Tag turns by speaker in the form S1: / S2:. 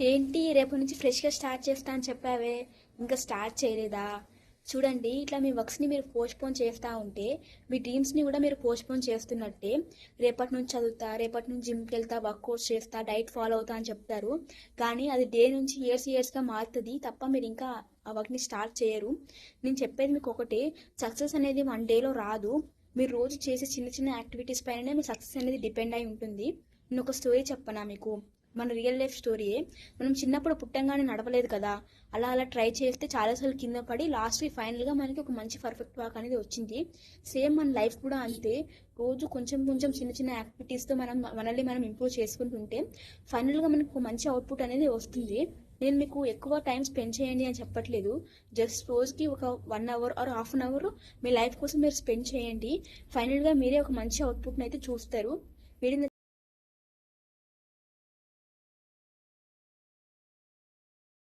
S1: ఏంటి రేపటి నుంచి ఫ్రెష్గా స్టార్ట్ చేస్తా అని చెప్పావే, ఇంకా స్టార్ట్ చేయలేదా? చూడండి, ఇట్లా మీ వర్క్స్ని మీరు పోస్ట్పోన్ చేస్తూ ఉంటే మీ డ్రీమ్స్ని కూడా మీరు పోస్ట్పోన్ చేస్తున్నట్టే. రేపటి నుంచి చదువుతా, రేపటి నుంచి జిమ్కి వెళ్తా, వర్కౌట్స్ చేస్తా, డైట్ ఫాలో అవుతా అని చెప్తారు. కానీ అది డే నుంచి ఇయర్స్గా మారుతుంది తప్ప మీరు ఇంకా ఆ వర్క్ని స్టార్ట్ చేయరు. నేను చెప్పేది మీకు ఒకటే, సక్సెస్ అనేది వన్ డేలో రాదు. మీరు రోజు చేసే చిన్న చిన్న యాక్టివిటీస్ పైననే మీ సక్సెస్ అనేది డిపెండ్ అయి ఉంటుంది. నేను ఒక స్టోరీ చెప్పనా మీకు, మన రియల్ లైఫ్ స్టోరీయే. మనం చిన్నప్పుడు పుట్టంగానే నడవలేదు కదా, అలా అలా ట్రై చేస్తే చాలాసార్లు కింద పడి లాస్ట్కి ఫైనల్గా మనకి ఒక మంచి పర్ఫెక్ట్ వాక్ అనేది వచ్చింది. సేమ్ మన లైఫ్ కూడా అంతే. రోజు కొంచెం కొంచెం చిన్న చిన్న యాక్టివిటీస్తో మనల్ని మనం ఇంప్రూవ్ చేసుకుంటుంటే ఫైనల్గా మనకు ఒక మంచి అవుట్పుట్ అనేది వస్తుంది. నేను మీకు ఎక్కువ టైం స్పెండ్ చేయండి అని చెప్పట్లేదు. జస్ట్ రోజుకి ఒక 1 hour or half an hour మీ లైఫ్ కోసం మీరు స్పెండ్ చేయండి. ఫైనల్గా మీరే ఒక మంచి అవుట్పుట్ని అయితే చూస్తారు. మీరు